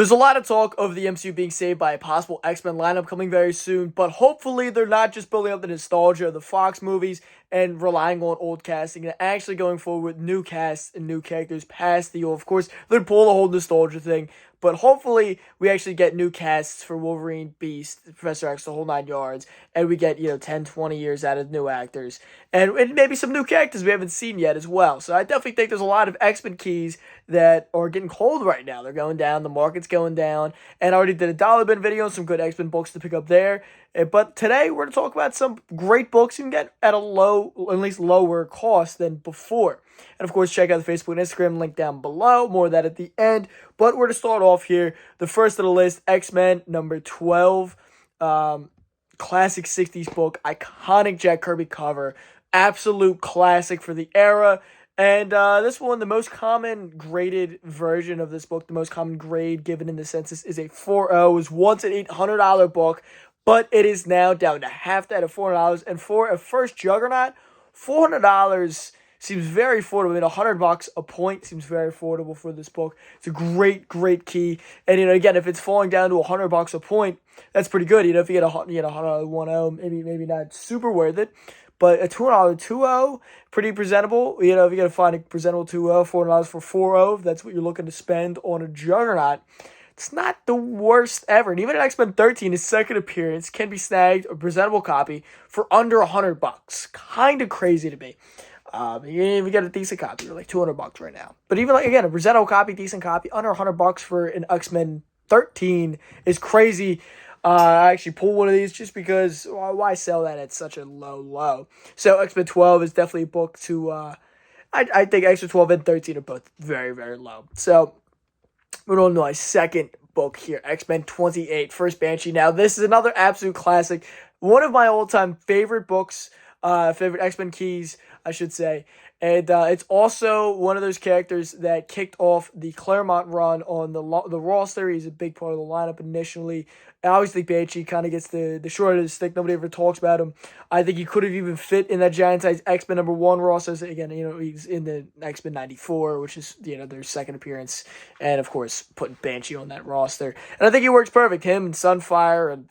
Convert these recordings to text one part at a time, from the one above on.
There's a lot of talk of the MCU being saved by a possible X-Men lineup coming very soon, but hopefully they're not just building up the nostalgia of the Fox movies and relying on old casting and actually going forward with new casts and new characters past the old. Of course, they'd pull the whole nostalgia thing, but hopefully we actually get new casts for Wolverine, Beast, Professor X, the whole 9 yards, and we get, 10, 20 years out of new actors, and maybe some new characters we haven't seen yet as well. So I definitely think there's a lot of X-Men keys that are getting cold right now. They're going down, the market's going down, and I already did a dollar bin video, some good X-Men books to pick up there. But today we're going to talk about some great books you can get at a at least lower cost than before. And of course, check out the Facebook and Instagram link down below. More of that at the end. But we're to start off here. The first of the list, X-Men number 12. Classic 60s book, iconic Jack Kirby cover, absolute classic for the era. And this one, the most common graded version of this book, the most common grade given in the census is a 4.0. It was once an $800 book, but it is now down to half that at $400. And for a first Juggernaut, $400 seems very affordable. I mean, $100 a point seems very affordable for this book. It's a great, great key. And again, if it's falling down to $100 a point, that's pretty good. If you get a $100 1.0, maybe not super worth it. But a $200 2.0, pretty presentable. If you're going to find a presentable 2.0, $400 for 4.0, if that's what you're looking to spend on a Juggernaut, it's not the worst ever. And even an XMen 13, his second appearance, can be snagged, a presentable copy, for under $100. Kind of crazy to me. You can even get a decent copy for like $200 right now. But even again, a presentable copy, decent copy, under $100 for an XMen 13 is crazy. I actually pulled one of these just because why sell that at such a low? So XMen 12 is definitely a book to, I think XMen 12 and 13 are both very, very low. So moving on to my second book here, XMen 28, First Banshee. Now this is another absolute classic. One of my all-time favorite books, favorite X-Men keys, I should say. And it's also one of those characters that kicked off the Claremont run on the roster. He's a big part of the lineup initially. I always think Banshee kind of gets the short of the stick. Nobody ever talks about him. I think he could have even fit in that giant size X-Men number 1 roster. So again, he's in the X-Men 94, which is, their second appearance. And of course, putting Banshee on that roster. And I think he works perfect. Him and Sunfire and,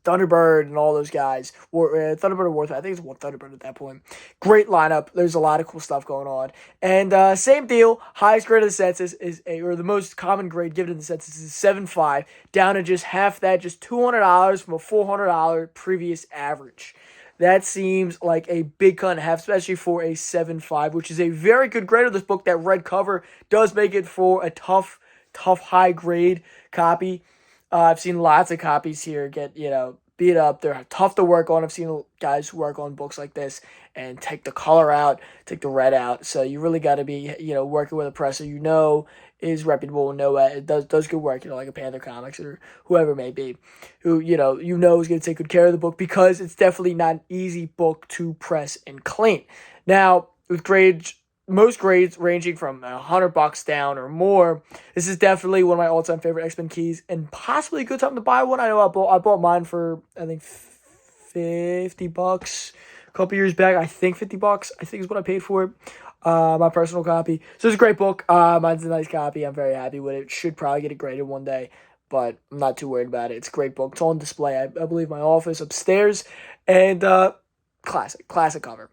Thunderbird and all those guys. Thunderbird and Warthog. I think it's one Thunderbird at that point. Great lineup. There's a lot of cool stuff going on. And same deal. Highest grade of the census or the most common grade given in the census is 7.5. Down to just half that, just $200 from a $400 previous average. That seems like a big cut in half, especially for a 7.5, which is a very good grade of this book. That red cover does make it for a tough high grade copy. I've seen lots of copies here get, beat up. They're tough to work on. I've seen guys work on books like this and take the color out, take the red out. So you really got to be, working with a presser is reputable and it does good work, like a Panther Comics or whoever it may be, who, is going to take good care of the book because it's definitely not an easy book to press and clean. Now, with grades, most grades ranging from $100 down or more. This is definitely one of my all-time favorite X-Men keys, and possibly a good time to buy one. I know I bought mine for I think $50 a couple years back. I think $50. I think is what I paid for it. My personal copy. So it's a great book. Mine's a nice copy. I'm very happy with it. Should probably get it graded one day, but I'm not too worried about it. It's a great book. It's on display. I believe my office upstairs, and classic cover.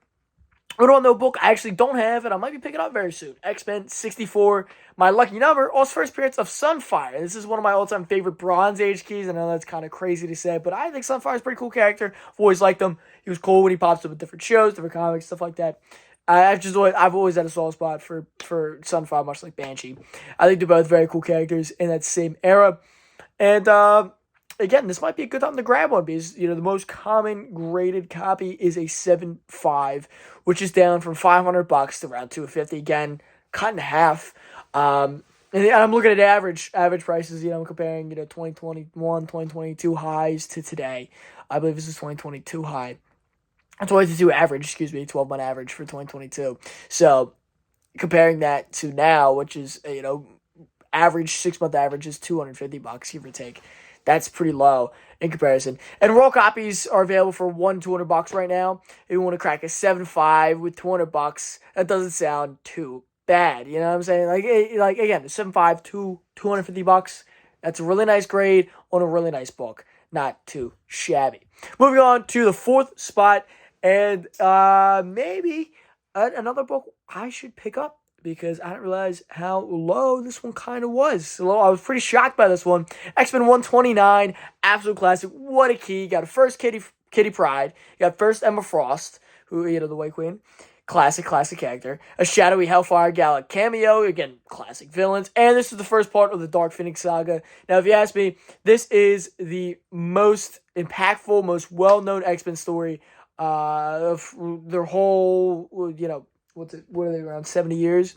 On the book I actually don't have, and I might be picking up very soon. XMen 64, my lucky number, also first appearance of Sunfire. This is one of my all-time favorite Bronze Age keys. I know that's kind of crazy to say, but I think Sunfire's a pretty cool character. I've always liked him. He was cool when he pops up in different shows, different comics, stuff like that. I've always had a soft spot for Sunfire, much like Banshee. I think they're both very cool characters in that same era. And again, this might be a good time to grab one because, the most common graded copy is a 7.5, which is down from $500 to around $250. Again, cut in half. And I'm looking at average prices, comparing, 2021, 2022 highs to today. I believe this is 2022 high. 2022 average, 12-month average for 2022. So, comparing that to now, which is, average, 6-month average is $250, give or take. That's pretty low in comparison. And raw copies are available for $200 right now. If you want to crack a 7.5 with $200, that doesn't sound too bad. You know what I'm saying? Like again, the 7.5, $250. That's a really nice grade on a really nice book. Not too shabby. Moving on to the fourth spot, and maybe another book I should pick up because I didn't realize how low this one kind of was. Low. I was pretty shocked by this one. XMen 129, absolute classic. What a key. You got a first Kitty Pryde. You got first Emma Frost, who, the White Queen. Classic character. A shadowy Hellfire Gala cameo. Again, classic villains. And this is the first part of the Dark Phoenix saga. Now, if you ask me, this is the most impactful, most well-known X-Men story of their whole, what are they, around 70 years?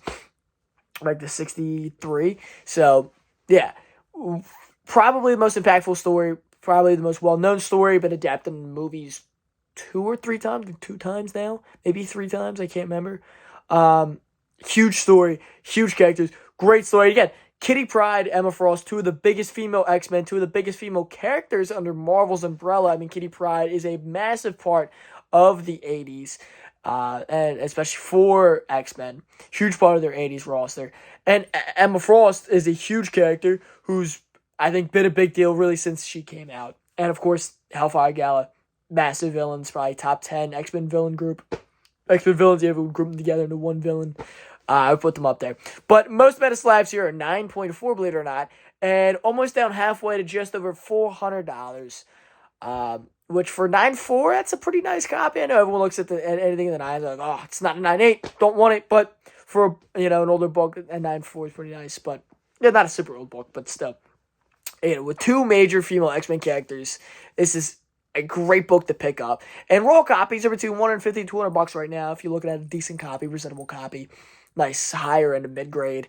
Like the 63. So, yeah. Probably the most impactful story. Probably the most well-known story. Been adapted in movies 2 times now, maybe 3 times, I can't remember. Huge story, huge characters, great story. Again, Kitty Pryde, Emma Frost, 2 of the biggest female X-Men, 2 of the biggest female characters under Marvel's umbrella. I mean, Kitty Pryde is a massive part of the 80s, and especially for X-Men, huge part of their 80s roster. And Emma Frost is a huge character who's, I think, been a big deal really since she came out. And, of course, Hellfire Gala. Massive villains, probably top 10 X-Men villain group. X-Men villains, you ever group them together into one villain. I put them up there. But most meta slabs here are 9.4, believe it or not, and almost down halfway to just over $400. Which for 9.4, that's a pretty nice copy. I know everyone looks at anything in the 9s like, oh, it's not a 9.8, don't want it. But for an older book, a 9.4 is pretty nice. But yeah, not a super old book, but still. With 2 major female X-Men characters, this is a great book to pick up. And raw copies are between $150 and $200 right now if you're looking at a decent copy, presentable copy. Nice higher end of mid-grade,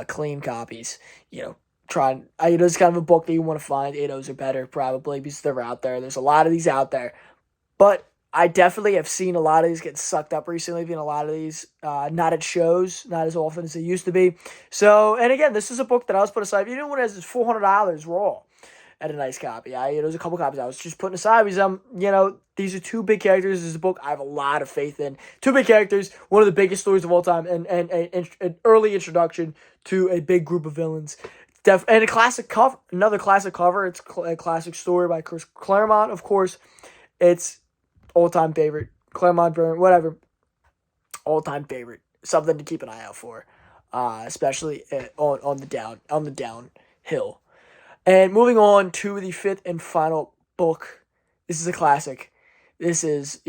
clean copies. It's kind of a book that you want to find. 8.0s are better, probably, because they're out there. There's a lot of these out there. But I definitely have seen a lot of these get sucked up recently. Been a lot of these not at shows, not as often as they used to be. So, and again, this is a book that I was put aside. Even when it has $400 raw. At a nice copy. There's a couple copies I was just putting aside because these are 2 big characters. This is a book I have a lot of faith in. 2 big characters, one of the biggest stories of all time, and an early introduction to a big group of villains. And a classic cover, another classic cover. It's a classic story by Chris Claremont, of course. It's all-time favorite. Claremont, whatever. All-time favorite. Something to keep an eye out for, especially on the downhill. And moving on to the 5th and final book. This is a classic. This is,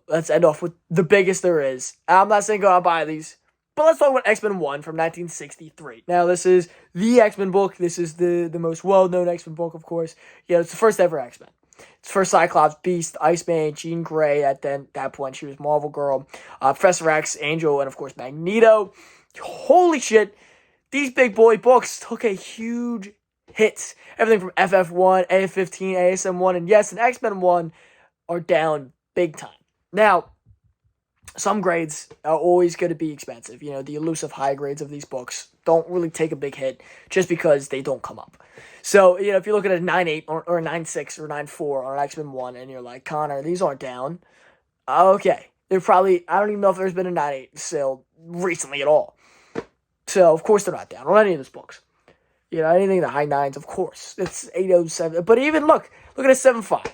let's end off with the biggest there is. I'm not saying go out and buy these, but let's talk about XMen One from 1963. Now, this is the X-Men book. This is the most well-known X-Men book, of course. It's the first ever X-Men. It's first Cyclops, Beast, Iceman, Jean Grey. At that point, she was Marvel Girl. Professor X, Angel, and, of course, Magneto. Holy shit. These big boy books took a huge hits. Everything from FF1, AF15, ASM1, and yes, and X-Men 1 are down big time. Now, some grades are always going to be expensive. The elusive high grades of these books don't really take a big hit just because they don't come up. So, if you're looking at a 9.8 or a 9.6 or 9.4 on an X-Men 1 and you're like, Connor, these aren't down. Okay. They're probably, I don't even know if there's been a 9.8 sale recently at all. So, of course, they're not down on any of these books. Anything in the high 9s, of course. It's 8.07. But even, look at a 7.5.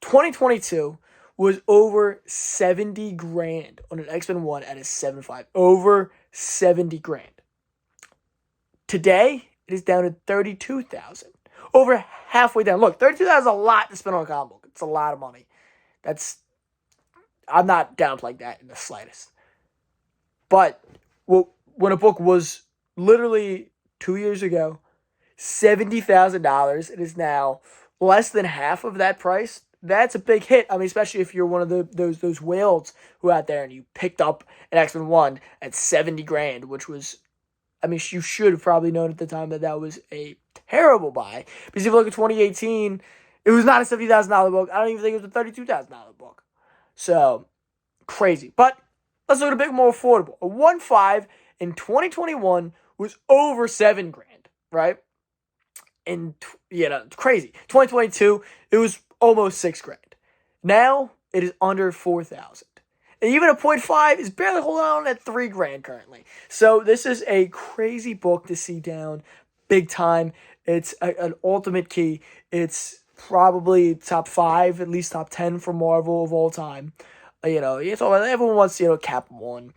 2022 was over 70 grand on an X-Men 1 at a 7.5. Over 70 grand. Today, it is down to 32,000. Over halfway down. Look, 32,000 is a lot to spend on a comic book. It's a lot of money. I'm not downplaying that in the slightest. But when a book was literally 2 years ago, $70,000, it is now less than half of that price. That's a big hit. I mean, especially if you're one of those whales who out there and you picked up an X-Men 1 at 70 grand, which was, you should have probably known at the time that was a terrible buy. Because if you look at 2018, it was not a $70,000 book. I don't even think it was a $32,000 book. So, crazy. But let's look at a bit more affordable. A 1.5 in 2021 was over 7 grand, right? And, crazy. 2022, it was almost 6 grand. Now, it is under 4,000. And even a 0.5 is barely holding on at $3,000 currently. So this is a crazy book to see down big time. It's an ultimate key. It's probably top 5, at least top 10 for Marvel of all time. It's all, everyone wants, Cap 1.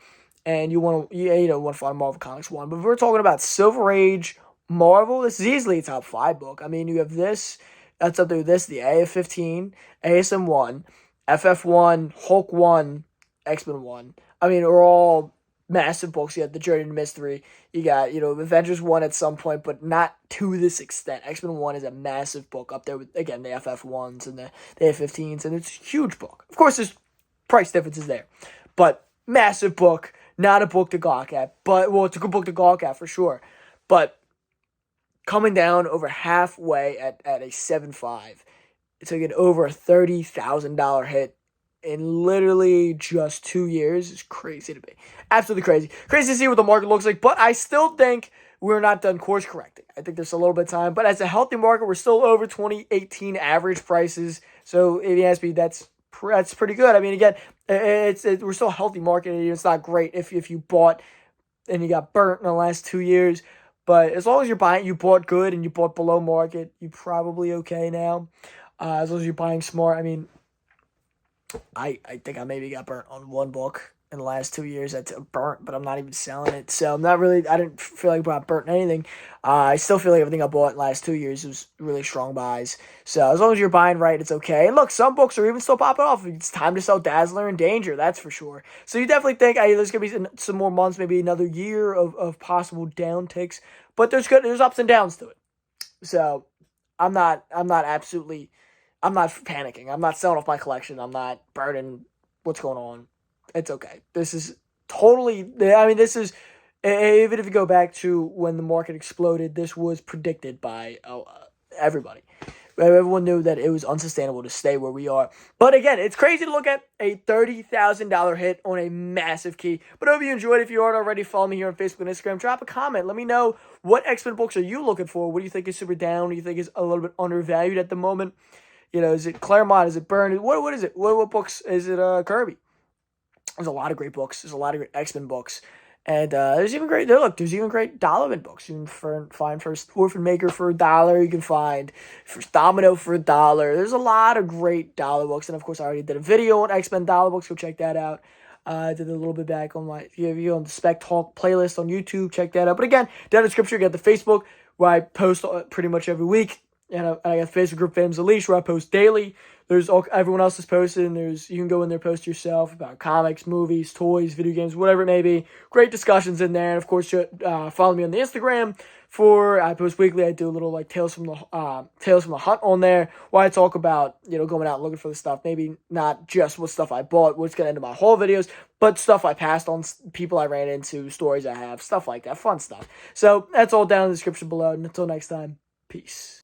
And you want to find Marvel Comics 1. But if we're talking about Silver Age Marvel, this is easily a top 5 book. I mean, you have this, that's up there with this, the AF-15, ASM 1, FF1, Hulk 1, X-Men 1. I mean, are all massive books. You have The Journey to Mystery. You got, Avengers 1 at some point, but not to this extent. X-Men 1 is a massive book up there with, again, the FF1s and the AF-15s, and it's a huge book. Of course, there's price differences there, but massive book, not a book to gawk at, but, well, it's a good book to gawk at for sure, but coming down over halfway at a 7.5, it's like an over $30,000 hit in literally just 2 years. Is crazy to me. Absolutely crazy. Crazy to see what the market looks like, but I still think we're not done course correcting. I think there's a little bit of time, but as a healthy market, we're still over 2018 average prices. So if you ask me, that's pretty good. I mean, again, we're still a healthy market. It's not great if you bought and you got burnt in the last 2 years. But as long as you bought good and you bought below market, you're probably okay now. As long as you're buying smart. I mean, I think I maybe got burnt on one book in the last 2 years. That's burnt, but I'm not even selling it. So I didn't feel like I got burnt on anything. I still feel like everything I bought in the last 2 years was really strong buys. So as long as you're buying right, it's okay. And look, some books are even still popping off. It's time to sell Dazzler and Danger, that's for sure. So you definitely think there's going to be some more months, maybe another year of possible downticks. But there's ups and downs to it. So I'm not panicking. I'm not selling off my collection. I'm not burning what's going on. It's okay. This is totally, even if you go back to when the market exploded, this was predicted by everybody. Everyone knew that it was unsustainable to stay where we are. But again, it's crazy to look at a $30,000 hit on a massive key. But I hope you enjoyed. If you aren't already, follow me here on Facebook and Instagram. Drop a comment. Let me know, what X-Men books are you looking for? What do you think is super down? What do you think is a little bit undervalued at the moment? Is it Claremont? Is it Byrne? What is it? What books? Is it Kirby? There's a lot of great books. There's a lot of great X-Men books. And there's even great Dollarman books. You can find First Orphan Maker for $1. You can find First Domino for $1. There's a lot of great dollar books. And of course, I already did a video on X-Men dollar books. Go check that out. I did a little bit back on my video on the Spec Talk playlist on YouTube. Check that out. But again, down in the description, you got the Facebook where I post pretty much every week. And I got the Facebook group Fandoms Unleashed where I post daily. Everyone else is posting. You can go in there, post yourself about comics, movies, toys, video games, whatever it may be. Great discussions in there. And of course, follow me on the Instagram I post weekly. I do a little like Tales from the Hunt on there, where I talk about going out and looking for the stuff. Maybe not just what stuff I bought, what's gonna end up my haul videos, but stuff I passed on, people I ran into, stories I have, stuff like that, fun stuff. So that's all down in the description below. And until next time, peace.